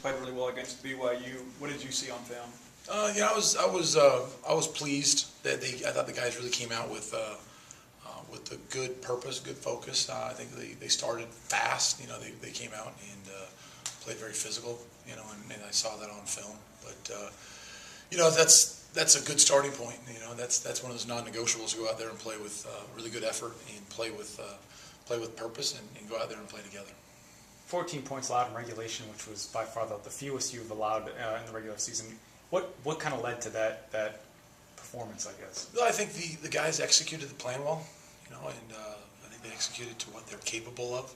played really well against BYU. What did you see on film? Yeah, I was pleased that I thought the guys really came out with a good purpose, good focus. I think they started fast. You know, they came out and played very physical. You know, and I saw that on film. But you know, that's a good starting point. You know, that's one of those non-negotiables. Go out there and play with really good effort and play with purpose and go out there and play together. 14 points allowed in regulation, which was by far the fewest you've allowed in the regular season. What kind of led to that performance, I guess? Well, I think the guys executed the plan well, you know, and I think they executed to what they're capable of,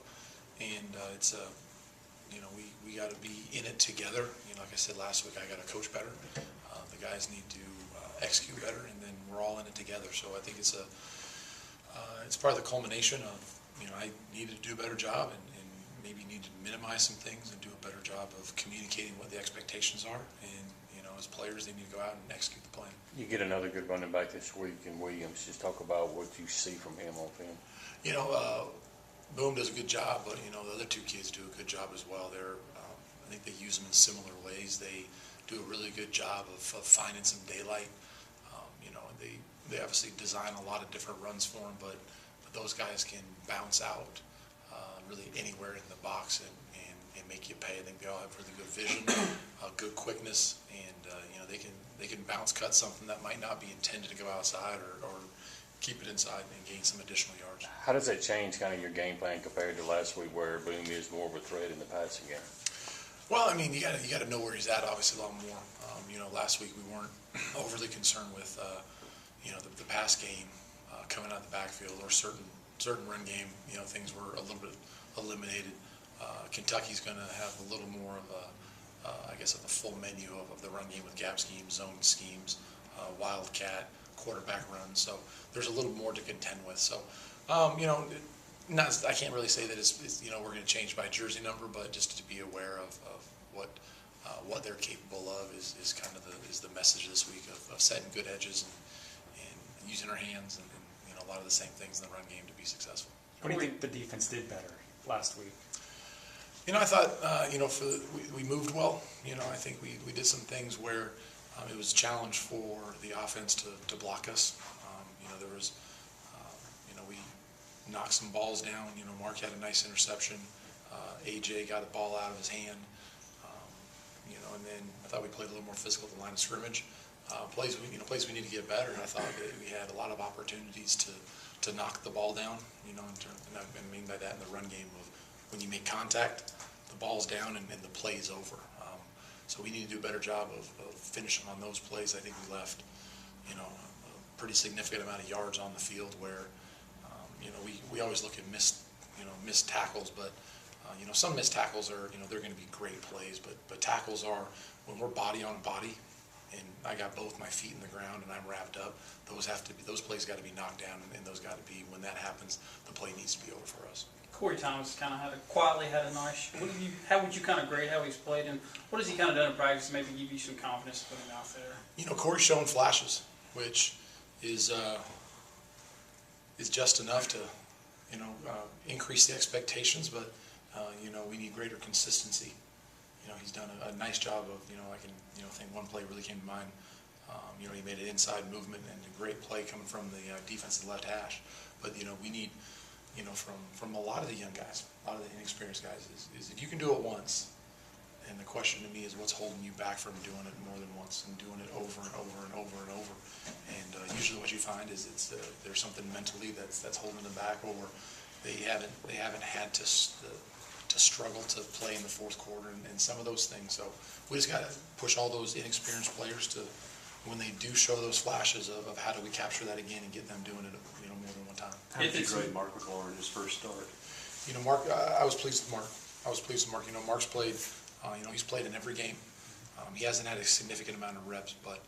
and it's you know, we got to be in it together. You know, like I said last week, I got to coach better. The guys need to execute better, and then we're all in it together. So I think it's part of the culmination of, you know, I needed to do a better job and maybe need to minimize some things and do a better job of communicating what the expectations are. And, you know, as players, they need to go out and execute the plan. You get another good running back this week in Williams. Just talk about what you see from him on film. You know, Boom does a good job, but, you know, the other two kids do a good job as well. I think they use them in similar ways. They do a really good job of finding some daylight. You know, they obviously design a lot of different runs for them, but those guys can bounce out really anywhere in the box and make you pay. I think they all have really good vision, good quickness, and you know, they can bounce cut something that might not be intended to go outside or keep it inside and gain some additional yards. How does that change kind of your game plan compared to last week, where Boom is more of a threat in the passing game? Well, I mean, you got to know where he's at. Obviously, a lot more. You know, last week we weren't overly concerned with you know, the pass game coming out of the backfield or certain run game. You know, things were a little bit eliminated. Kentucky's going to have a little more of I guess, of the full menu of the run game with gap schemes, zone schemes, wildcat, quarterback runs. So there's a little more to contend with. So, you know, I can't really say that it's you know, we're going to change by jersey number, but just to be aware of what they're capable of is kind of the message this week of setting good edges and using our hands and you know, a lot of the same things in the run game to be successful. What do you think the defense did better last week? You know, I thought you know, we moved well. You know, I think we did some things where it was a challenge for the offense to block us. You know, there was you know, we knocked some balls down. You know, Mark had a nice interception. AJ got the ball out of his hand. You know, and then I thought we played a little more physical at the line of scrimmage. Plays we need to get better, and I thought that we had a lot of opportunities to knock the ball down. You know, and I mean by that in the run game of when you make contact, the ball's down and the play's over. So we need to do a better job of finishing on those plays. I think we left, you know, a pretty significant amount of yards on the field where, you know, we always look at missed tackles, but you know, some missed tackles are, you know, they're going to be great plays, but tackles are when we're body on body, and I got both my feet in the ground and I'm wrapped up. Those plays got to be knocked down, and those got to be, when that happens, the play needs to be over for us. Corey Thomas kind of quietly had a nice. How would you kind of grade how he's played, and what has he kind of done in practice to maybe give you some confidence to put him out there? You know, Corey's showing flashes, which is just enough to, you know, increase the expectations, but you know, we need greater consistency. You know, he's done a nice job of, you know, I can, you know, think one play really came to mind. You know, he made an inside movement and a great play coming from the defensive left hash. But, you know, we need, you know, from a lot of the young guys, a lot of the inexperienced guys, is if you can do it once, and the question to me is what's holding you back from doing it more than once and doing it over and over and over and over. And usually what you find is there's something mentally that's holding them back, or they haven't had to struggle to play in the fourth quarter and some of those things. So we just got to push all those inexperienced players to, when they do show those flashes of how do we capture that again and get them doing it, you know, more than one time. How did you grade Mark McLaurin his first start? You know, Mark, I was pleased with Mark. You know, Mark's played, you know, he's played in every game. He hasn't had a significant amount of reps, but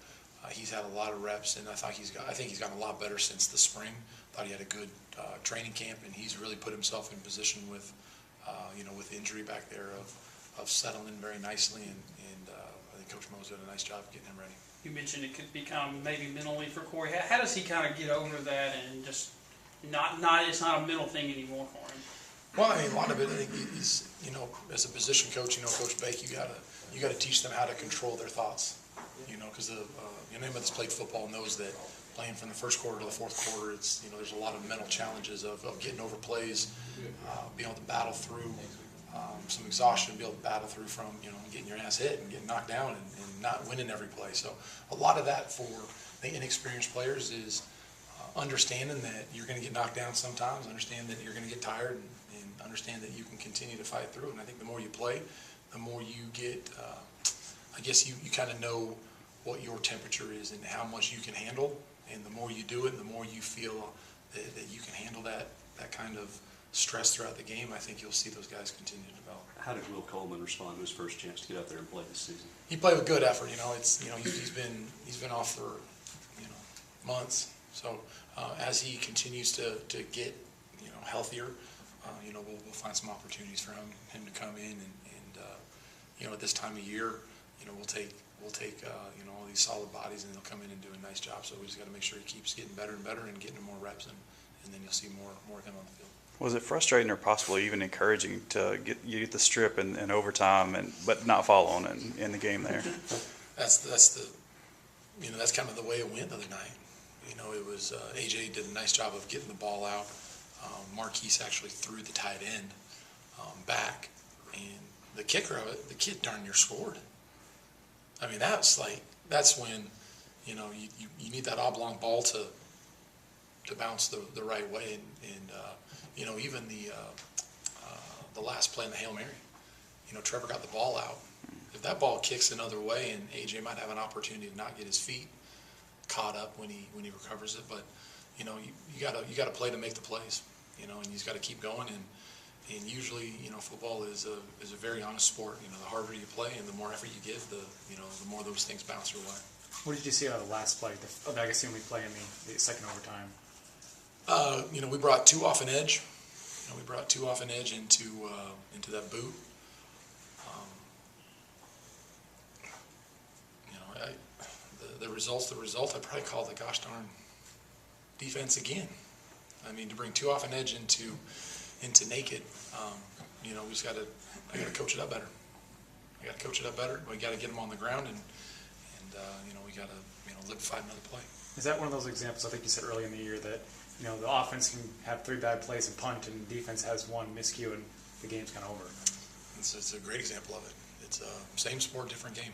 he's had a lot of reps, and I think he's gotten a lot better since the spring. Thought he had a good training camp, and he's really put himself in position with, you know, with injury back there of settling very nicely, and I think Coach Mo's done a nice job of getting him ready. You mentioned it could be kind of maybe mentally for Corey. How does he kind of get over that and just not it's not a mental thing anymore for him? Well, I mean, a lot of it, I think, is, as a position coach, Coach Bake, you gotta teach them how to control their thoughts. Because anybody that's played football knows that playing from the first quarter to the fourth quarter, it's, there's a lot of mental challenges of getting over plays, being able to battle through some exhaustion, be able to battle through from, getting your ass hit and getting knocked down and not winning every play. So a lot of that for the inexperienced players is understanding that you're going to get knocked down sometimes, understand that you're going to get tired, and understand that you can continue to fight through. And I think the more you play, the more you get, I guess you kind of know what your temperature is and how much you can handle. And the more you do it, the more you feel that you can handle that kind of stress throughout the game, I think you'll see those guys continue to develop. How did Will Coleman respond to his first chance to get out there and play this season? He played with good effort. He's been off for months. So as he continues to get healthier, we'll find some opportunities for him to come in and at this time of year, we'll take all these solid bodies and they'll come in and do a nice job. So we just got to make sure he keeps getting better and better and getting more reps and then you'll see more of him on the field. Was it frustrating or possibly even encouraging to get the strip and overtime but not fall on it in the game there? That's kind of the way it went the other night. It was AJ did a nice job of getting the ball out. Marquise actually threw the tight end back, and the kicker of it, the kid darn near scored. I mean, that's when you need that oblong ball to bounce the right way, and even the last play in the Hail Mary, Trevor got the ball out. If that ball kicks another way, and AJ might have an opportunity to not get his feet caught up when he recovers it, but you gotta play to make the plays, and you just gotta keep going, and usually football is a very honest sport. The harder you play and the more effort you give, the more those things bounce your way. What did you see out of the last play? I guess the only play in the second overtime. We brought two off an edge. We brought two off an edge into that boot. The result, I'd probably call the gosh darn defense again. I mean, to bring two off an edge into naked, we just I gotta coach it up better. I gotta coach it up better. We gotta get them on the ground and we gotta liquefy another play. Is that one of those examples? I think you said early in the year that the offense can have 3 bad plays and punt, and defense has 1 miscue, and the game's kind of over. It's a great example of it. It's same sport, different game.